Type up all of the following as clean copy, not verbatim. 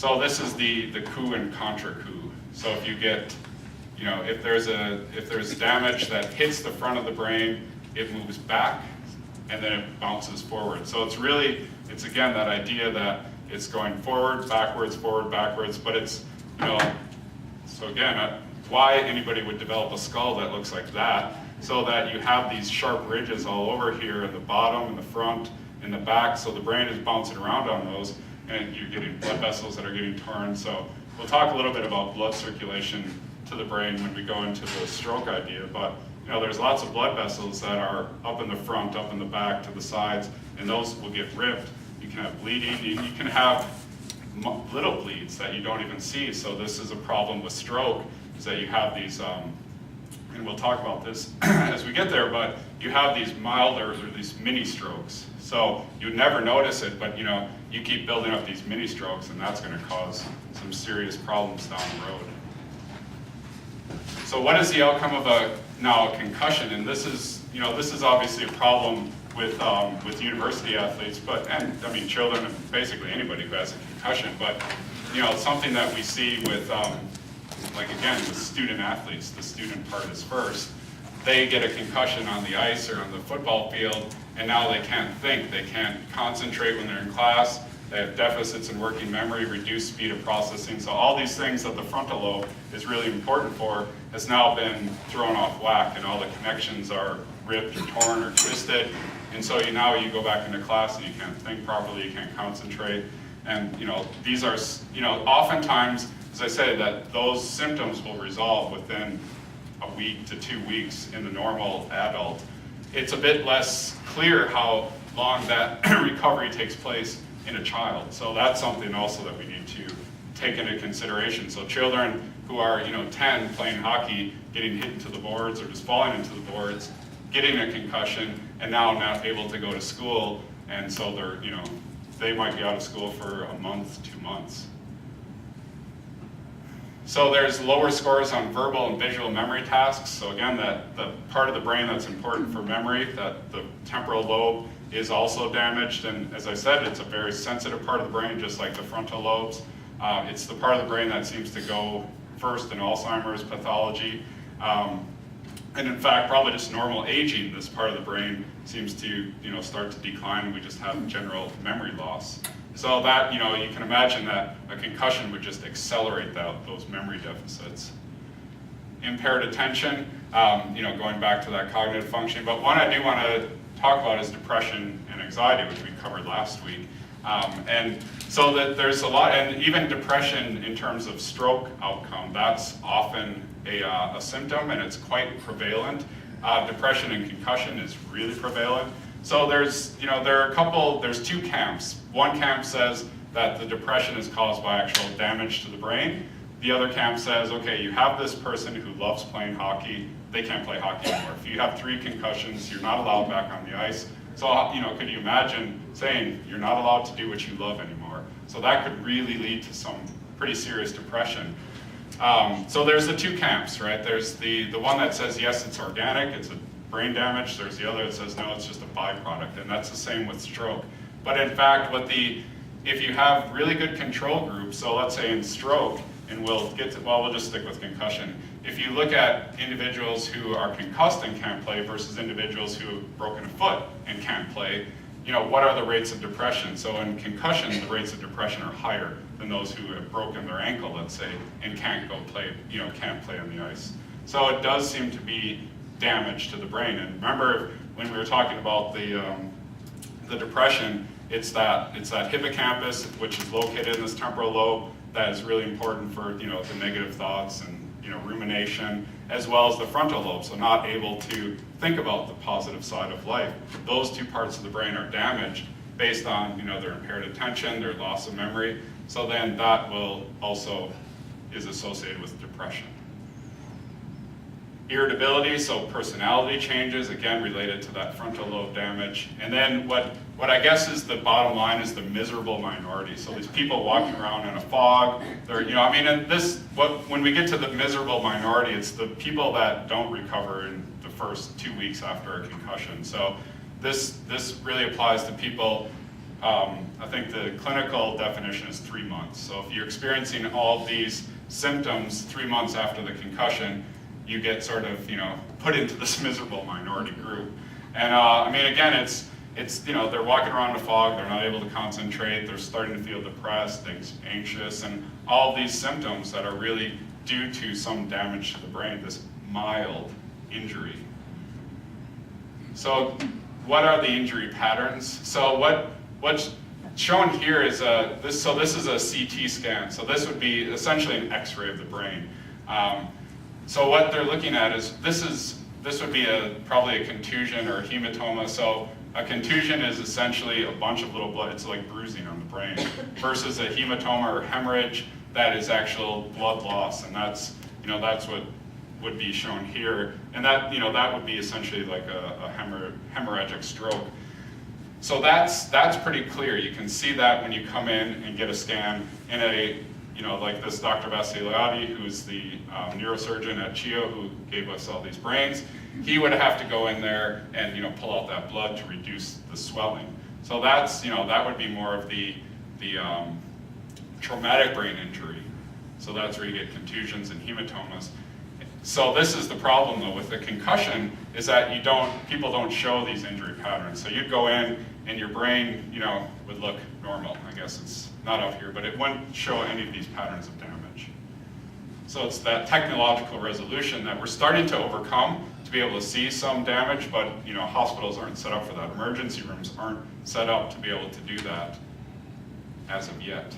So this is the coup and contra coup. So if you get, if there's damage that hits the front of the brain, it moves back and then it bounces forward. So it's again that idea that it's going forward, backwards, but it's, so again, why anybody would develop a skull that looks like that, so that you have these sharp ridges all over here in the bottom, in the front, in the back, so the brain is bouncing around on those, and you're getting blood vessels that are getting torn. So we'll talk a little bit about blood circulation to the brain when we go into the stroke idea, but there's lots of blood vessels that are up in the front, up in the back, to the sides, and those will get ripped. You can have bleeding, you can have little bleeds that you don't even see. So this is a problem with stroke, is that you have these, and we'll talk about this as we get there, but you have these milder, or these mini strokes. So you never notice it, but you keep building up these mini strokes, and that's going to cause some serious problems down the road. So what is the outcome of a concussion? And this is obviously a problem with university athletes, and children and basically anybody who has a concussion. But it's something that we see with with student athletes. The student part is first. They get a concussion on the ice or on the football field, and now they can't think. They can't concentrate when they're in class. They have deficits in working memory, reduced speed of processing. So all these things that the frontal lobe is really important for has now been thrown off whack, and all the connections are ripped or torn or twisted. And so now you go back into class and you can't think properly, you can't concentrate. And these are, oftentimes, as I say, that those symptoms will resolve within a week to 2 weeks in the normal adult. It's a bit less clear how long that recovery takes place in a child. So that's something also that we need to take into consideration. So children who are 10 playing hockey, getting hit into the boards or just falling into the boards, getting a concussion, and now not able to go to school, and so they're, they might be out of school for a month, 2 months. So there's lower scores on verbal and visual memory tasks. So again, the part of the brain that's important for memory, that the temporal lobe, is also damaged. And as I said, it's a very sensitive part of the brain, just like the frontal lobes. It's the part of the brain that seems to go first in Alzheimer's pathology. And in fact, probably just normal aging, this part of the brain seems to start to decline, and we just have general memory loss. So that, you can imagine that a concussion would just accelerate those memory deficits. Impaired attention, going back to that cognitive function. But one I do want to talk about is depression and anxiety, which we covered last week. And so that there's a lot, and even depression in terms of stroke outcome, that's often a symptom, and it's quite prevalent. Depression and concussion is really prevalent. So there's two camps. One camp says that the depression is caused by actual damage to the brain. The other camp says, okay, you have this person who loves playing hockey, they can't play hockey anymore. If you have 3 concussions, you're not allowed back on the ice. So, could you imagine saying you're not allowed to do what you love anymore? So that could really lead to some pretty serious depression. So there's the two camps, right? There's the one that says, yes, it's organic, it's a brain damage. There's the other that says, no, it's just a byproduct, and that's the same with stroke. But in fact, if you have really good control groups, so let's say in stroke, and we'll just stick with concussion. If you look at individuals who are concussed and can't play versus individuals who have broken a foot and can't play, what are the rates of depression? So in concussion, the rates of depression are higher than those who have broken their ankle, let's say, and can't play on the ice. So it does seem to be damage to the brain. And remember, when we were talking about the depression, it's that hippocampus, which is located in this temporal lobe, that is really important for the negative thoughts and rumination, as well as the frontal lobe, so not able to think about the positive side of life. Those two parts of the brain are damaged based on their impaired attention, their loss of memory. So then that will also is associated with depression. Irritability, so personality changes, again related to that frontal lobe damage. And then what I guess is the bottom line is the miserable minority. So these people walking around in a fog, when we get to the miserable minority, it's the people that don't recover in the first 2 weeks after a concussion. So this really applies to people I think the clinical definition is 3 months. So if you're experiencing all these symptoms 3 months after the concussion, you get sort of, put into this miserable minority group. And I mean, again, it's they're walking around in a fog, they're not able to concentrate, they're starting to feel depressed, anxious, and all of these symptoms that are really due to some damage to the brain, this mild injury. So what are the injury patterns? So what's shown here is this is a CT scan. So this would be essentially an X-ray of the brain. So what they're looking at is this would be probably a contusion or a hematoma. So a contusion is essentially a bunch of little blood. It's like bruising on the brain, versus a hematoma or hemorrhage that is actual blood loss, and that's what would be shown here, and that would be essentially like a hemorrhagic stroke. So that's pretty clear. You can see that when you come in and get a scan in like this Dr. Vassiliadi, who's the neurosurgeon at CHIO who gave us all these brains. He would have to go in there and pull out that blood to reduce the swelling. So that's that would be more of the traumatic brain injury. So that's where you get contusions and hematomas. So this is the problem though with the concussion, is that people don't show these injury patterns. So you'd go in and your brain, would look normal. I guess it's not up here, but it wouldn't show any of these patterns of damage. So it's that technological resolution that we're starting to overcome to be able to see some damage, but hospitals aren't set up for that. Emergency rooms aren't set up to be able to do that as of yet.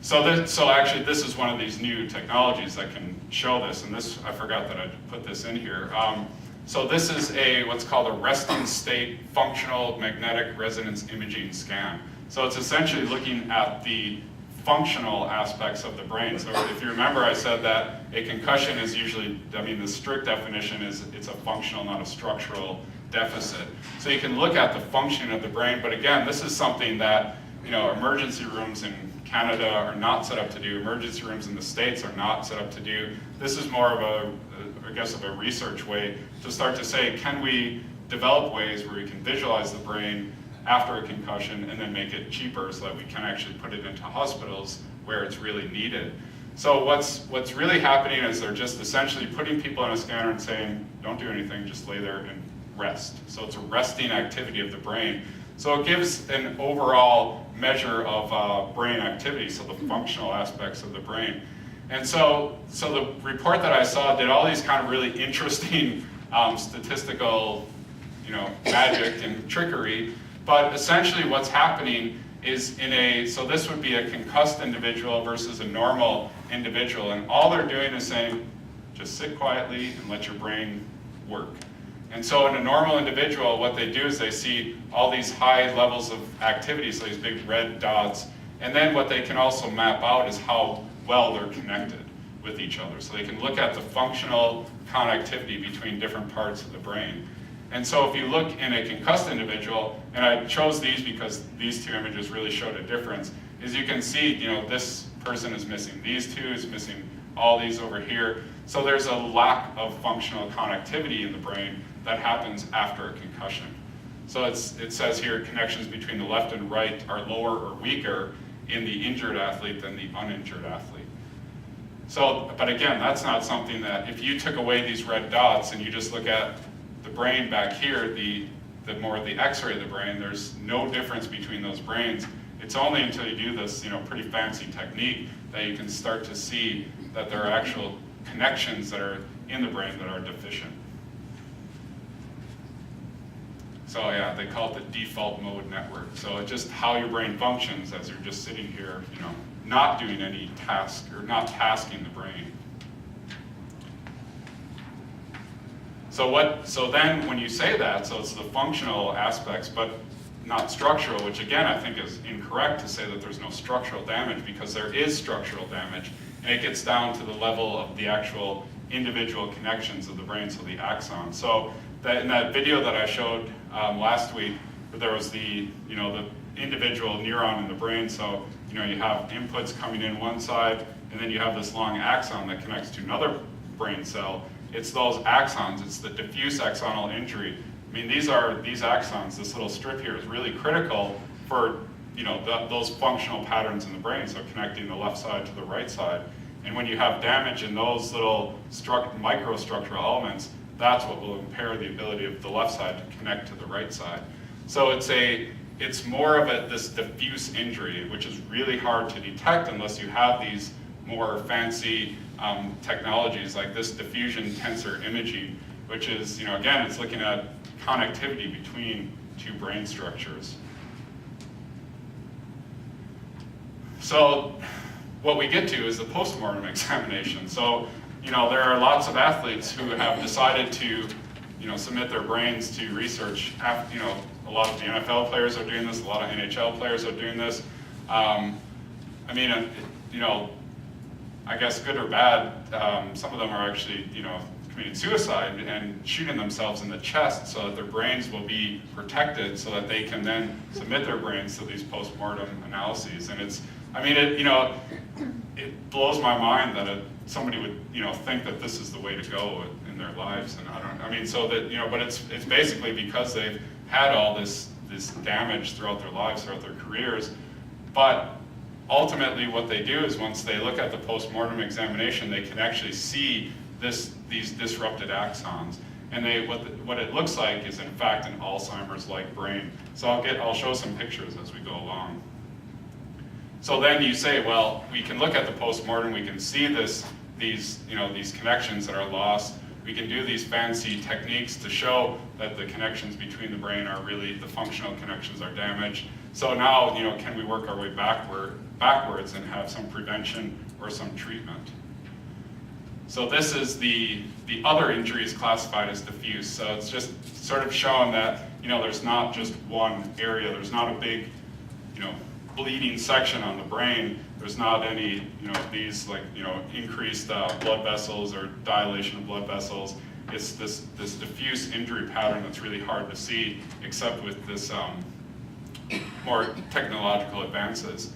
So actually this is one of these new technologies that can show this, and this, I forgot that I put this in here. So this is what's called a resting state functional magnetic resonance imaging scan. So it's essentially looking at the functional aspects of the brain. So if you remember, I said that a concussion is usually, the strict definition is it's a functional, not a structural deficit. So you can look at the functioning of the brain, but again, this is something that emergency rooms in Canada are not set up to do. Emergency rooms in the States are not set up to do. This is more of a research way to start to say, can we develop ways where we can visualize the brain after a concussion and then make it cheaper so that we can actually put it into hospitals where it's really needed. So what's really happening is they're just essentially putting people on a scanner and saying, don't do anything, just lay there and rest. So it's a resting activity of the brain. So it gives an overall measure of brain activity, so the functional aspects of the brain. And so the report that I saw did all these kind of really interesting statistical magic and trickery, but essentially what's happening is so this would be a concussed individual versus a normal individual, and all they're doing is saying, just sit quietly and let your brain work. And so in a normal individual, what they do is they see all these high levels of activity, so these big red dots, and then what they can also map out is how well they're connected with each other. So they can look at the functional connectivity between different parts of the brain. And so if you look in a concussed individual, and I chose these because these two images really showed a difference, is you can see, this person is missing these two, is missing all these over here. So there's a lack of functional connectivity in the brain that happens after a concussion. So it says here connections between the left and right are lower or weaker in the injured athlete than the uninjured athlete. So, but again, that's not something that, if you took away these red dots and you just look at the brain back here, the X-ray of the brain, there's no difference between those brains. It's only until you do this, pretty fancy technique that you can start to see that there are actual connections that are in the brain that are deficient. So yeah, they call it the default mode network. So it's just how your brain functions as you're just sitting here, not doing any task or not tasking the brain. So then when you say that, so it's the functional aspects, but not structural, which again I think is incorrect to say that there's no structural damage, because there is structural damage, and it gets down to the level of the actual individual connections of the brain, so the axon. So that in that video that I showed last week, where there was the individual neuron in the brain, so you have inputs coming in one side, and then you have this long axon that connects to another brain cell. It's those axons, it's the diffuse axonal injury. mean, these axons, this little strip here is really critical for, you know, those functional patterns in the brain, so connecting the left side to the right side. And when you have damage in those little microstructural elements, that's what will impair the ability of the left side to connect to the right side. So it's more of this diffuse injury, which is really hard to detect unless you have these more fancy technologies like this diffusion tensor imaging, which is, you know, again, it's looking at connectivity between two brain structures. So what we get to is the postmortem examination. So, you know, there are lots of athletes who have decided to, you know, submit their brains to research. You know, a lot of the NFL players are doing this, a lot of NHL players are doing this. I mean, you know, I guess good or bad, some of them are actually, you know, committing suicide and shooting themselves in the chest so that their brains will be protected so that they can then submit their brains to these post-mortem analyses. And it's, I mean, it, you know, it blows my mind that somebody would, you know, think that this is the way to go in their lives. And I mean, so that, you know, but it's basically because they've had all this damage throughout their lives, throughout their careers. But ultimately what they do is once they look at the post-mortem examination, they can actually see these disrupted axons. And what it looks like is in fact an Alzheimer's-like brain. So I'll show some pictures as we go along. So then you say, well, we can look at the post-mortem, we can see these connections that are lost. We can do these fancy techniques to show that the connections between the brain are really, the functional connections are damaged. So now, you know, can we work our way backwards and have some prevention or some treatment? So this is the other injuries classified as diffuse. So it's just sort of showing that, you know, there's not just one area, there's not a big, you know, bleeding section on the brain. There's not any, you know, these like, you know, increased blood vessels or dilation of blood vessels. It's this diffuse injury pattern that's really hard to see, except with this more technological advances.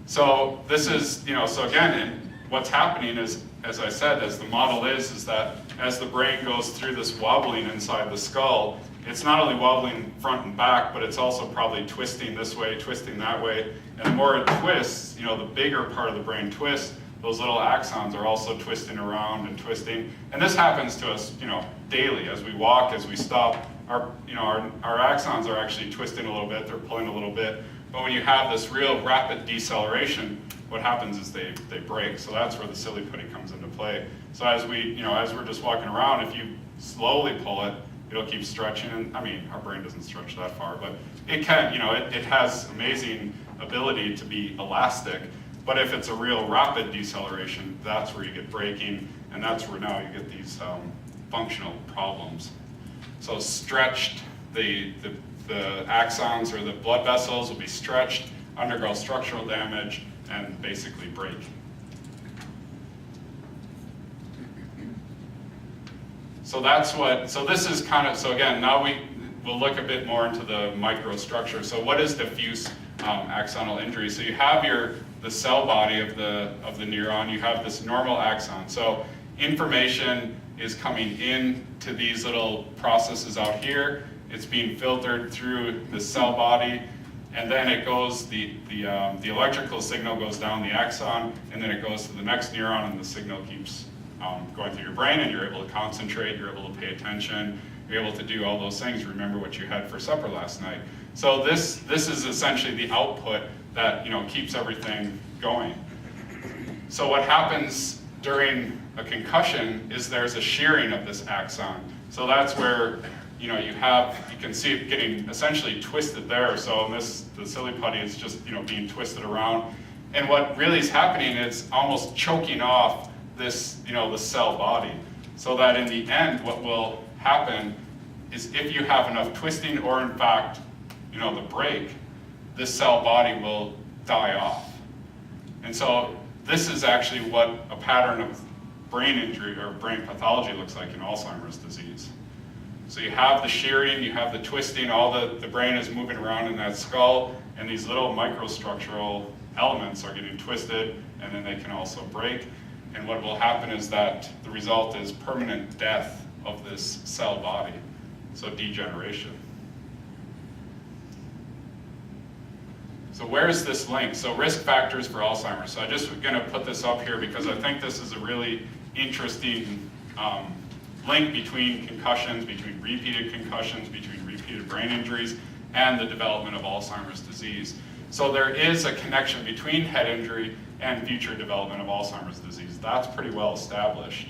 So this is, you know, so again, what's happening is, as I said, as the model is that as the brain goes through this wobbling inside the skull, it's not only wobbling front and back, but it's also probably twisting this way, twisting that way. And the more it twists, you know, the bigger part of the brain twists, those little axons are also twisting around and twisting. And this happens to us, you know, daily. As we walk, as we stop, our axons are actually twisting a little bit, they're pulling a little bit. But when you have this real rapid deceleration, what happens is they break. So that's where the silly putty comes into play. So as we're just walking around, if you slowly pull it, it'll keep stretching. And I mean, our brain doesn't stretch that far, but it can, you know, it has amazing ability to be elastic. But if it's a real rapid deceleration, that's where you get breaking, and that's where now you get these functional problems. So stretched, the axons or the blood vessels will be stretched, undergo structural damage, and basically break. So this is kind of, so again, now we'll look a bit more into the microstructure. So what is diffuse axonal injury? So you have the cell body of the neuron, you have this normal axon. So information is coming in to these little processes out here. It's being filtered through the cell body, and then it goes, the electrical signal goes down the axon, and then it goes to the next neuron, and the signal keeps going through your brain, and you're able to concentrate, you're able to pay attention, you're able to do all those things, remember what you had for supper last night. So this is essentially the output that, you know, keeps everything going. So what happens during a concussion is there's a shearing of this axon. So that's where, you know, you can see it getting essentially twisted there. So in the silly putty is just, you know, being twisted around. And what really is happening is almost choking off this, you know, the cell body. So that in the end, what will happen is if you have enough twisting or in fact, you know, the break, this cell body will die off. And so this is actually what a pattern of brain injury or brain pathology looks like in Alzheimer's disease. So you have the shearing, you have the twisting, all the brain is moving around in that skull, and these little microstructural elements are getting twisted, and then they can also break. And what will happen is that the result is permanent death of this cell body. so degeneration. So where's this link? So risk factors for Alzheimer's. So I'm just going to put this up here because I think this is a really interesting link between concussions, between repeated concussions, between repeated brain injuries, and the development of Alzheimer's disease. So there is a connection between head injury and future development of Alzheimer's disease. That's pretty well established.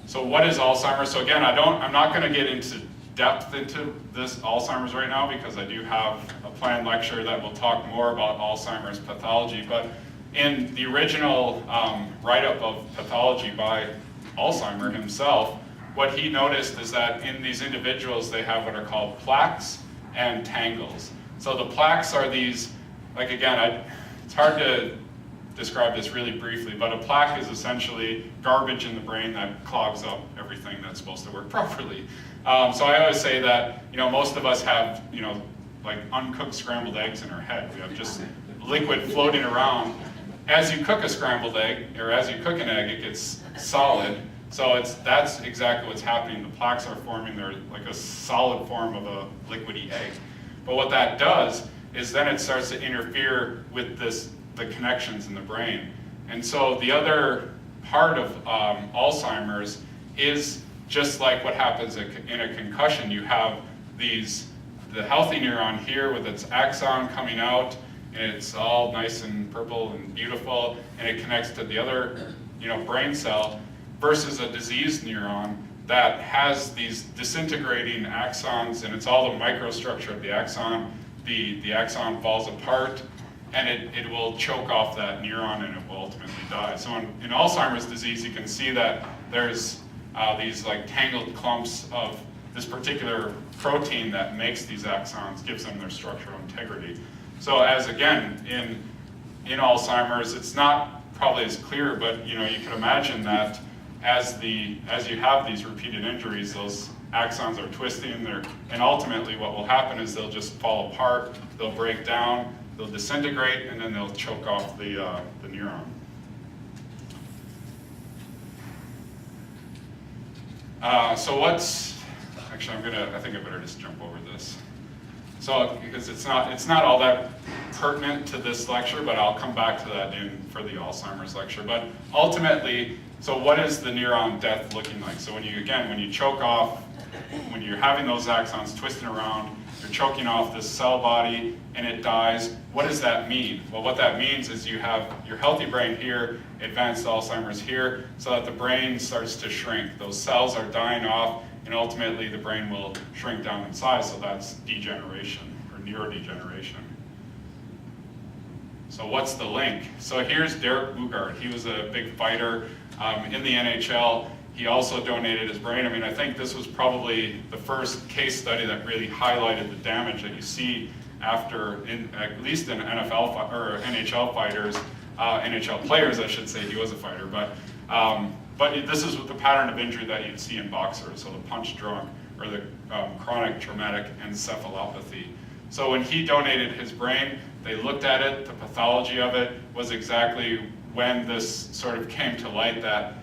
So what is Alzheimer's? So again, I'm not going to get into depth into this Alzheimer's right now because I do have a planned lecture that will talk more about Alzheimer's pathology. But in the original write-up of pathology by Alzheimer himself, what he noticed is that in these individuals they have what are called plaques and tangles. So the plaques are these, like again, it's hard to describe this really briefly, but a plaque is essentially garbage in the brain that clogs up everything that's supposed to work properly. So I always say that, most of us have, like uncooked scrambled eggs in our head. We have just liquid floating around. As you cook a scrambled egg, or as you cook an egg, it gets solid. So that's exactly what's happening. The plaques are forming. They're like a solid form of a liquidy egg. But what that does is then it starts to interfere with the connections in the brain. And so the other part of Alzheimer's is just like what happens in a concussion. You have the healthy neuron here with its axon coming out, and it's all nice and purple and beautiful, and it connects to the other brain cell, versus a diseased neuron that has these disintegrating axons, and it's all the microstructure of the axon. The axon falls apart, and it will choke off that neuron, and it will ultimately die. So in Alzheimer's disease, you can see that there's these like tangled clumps of this particular protein that makes these axons, gives them their structural integrity. So as again, in Alzheimer's, it's not probably as clear, but you can imagine that as you have these repeated injuries, those axons are twisting, and ultimately what will happen is they'll just fall apart, they'll break down, they'll disintegrate, and then they'll choke off the neuron. Actually I think I better just jump over this. So, because it's not all that pertinent to this lecture, but I'll come back to that for the Alzheimer's lecture. But ultimately, so what is the neuron death looking like? So when you choke off, when you're having those axons twisting around, you're choking off this cell body and it dies, what does that mean? Well, what that means is you have your healthy brain here, advanced Alzheimer's here, so that the brain starts to shrink. Those cells are dying off, and ultimately the brain will shrink down in size, so that's degeneration or neurodegeneration. So what's the link? So here's Derek Boogaard. He was a big fighter in the NHL. He also donated his brain. I mean, I think this was probably the first case study that really highlighted the damage that you see after, at least in NFL or NHL fighters, NHL players, I should say. He was a fighter, but this is the pattern of injury that you'd see in boxers. So the punch drunk or the chronic traumatic encephalopathy. So when he donated his brain, they looked at it. The pathology of it was exactly when this sort of came to light that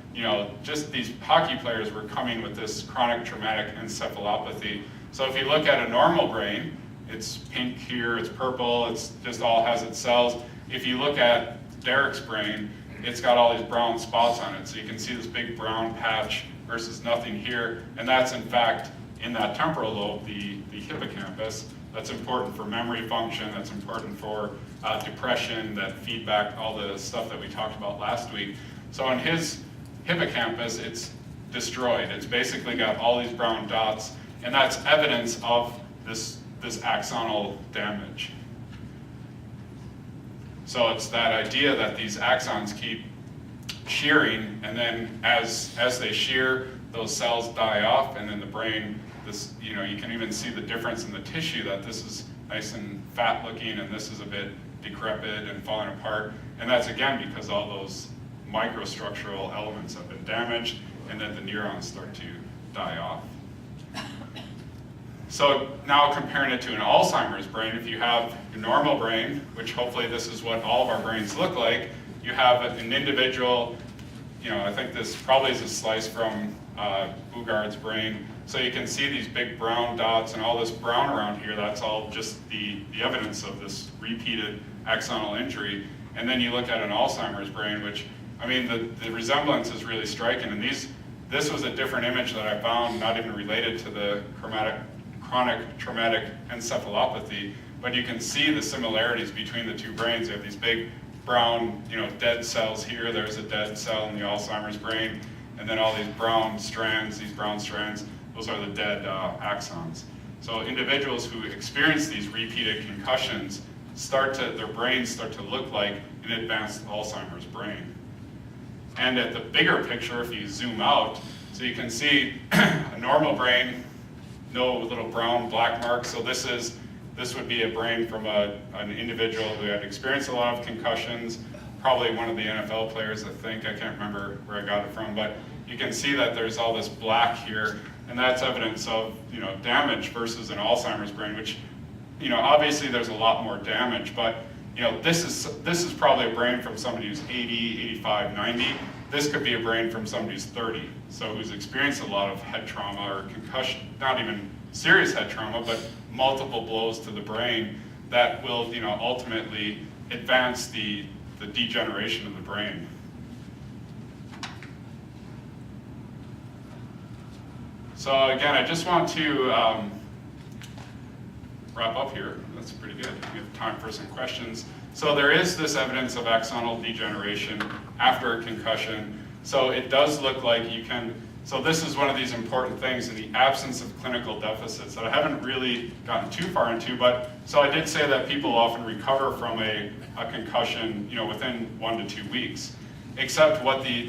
just these hockey players were coming with this chronic traumatic encephalopathy. So if you look at a normal brain, it's pink here, it's purple, it's just all has its cells. If you look at Derek's brain, it's got all these brown spots on it. So you can see this big brown patch versus nothing here. And that's in fact, in that temporal lobe, the hippocampus. That's important for memory function, that's important for depression, that feedback, all the stuff that we talked about last week. So in his hippocampus, it's destroyed. It's basically got all these brown dots, and that's evidence of this axonal damage. So it's that idea that these axons keep shearing, and then as they shear, those cells die off, and then the brain, you can even see the difference in the tissue, that this is nice and fat looking, and this is a bit decrepit and falling apart. And that's again because all those microstructural elements have been damaged, and then the neurons start to die off. So now comparing it to an Alzheimer's brain, if you have your normal brain, which hopefully this is what all of our brains look like, you have an individual, I think this probably is a slice from Boogaard's brain, So you can see these big brown dots and all this brown around here, that's all just the evidence of this repeated axonal injury. And then you look at an Alzheimer's brain, which, I mean, the resemblance is really striking. And this was a different image that I found, not even related to the chronic traumatic encephalopathy, but you can see the similarities between the two brains. You have these big brown, dead cells here. There's a dead cell in the Alzheimer's brain, and then all these brown strands, those are the dead axons. So individuals who experience these repeated concussions their brains start to look like an advanced Alzheimer's brain. And at the bigger picture, if you zoom out, so you can see a normal brain, no little brown black marks. So this would be a brain from an individual who had experienced a lot of concussions, probably one of the NFL players, I think. I can't remember where I got it from, but you can see that there's all this black here, and that's evidence of damage versus an Alzheimer's brain, which obviously there's a lot more damage, but this is probably a brain from somebody who's 80, 85, 90. This could be a brain from somebody who's 30, so who's experienced a lot of head trauma or concussion, not even serious head trauma, but multiple blows to the brain that will ultimately advance the degeneration of the brain. So again, I just want to wrap up here. That's pretty good. We have time for some questions. So there is this evidence of axonal degeneration after a concussion. So it does look like you can, so this is one of these important things in the absence of clinical deficits that I haven't really gotten too far into, but so I did say that people often recover from a concussion, within 1 to 2 weeks, except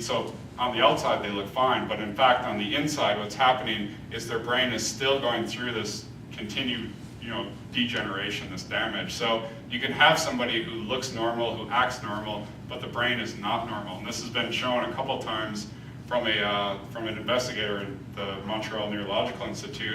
so on the outside they look fine, but in fact on the inside what's happening is their brain is still going through this continued degeneration, this damage. So you can have somebody who looks normal, who acts normal, but the brain is not normal. And this has been shown a couple times from an investigator at the Montreal Neurological Institute,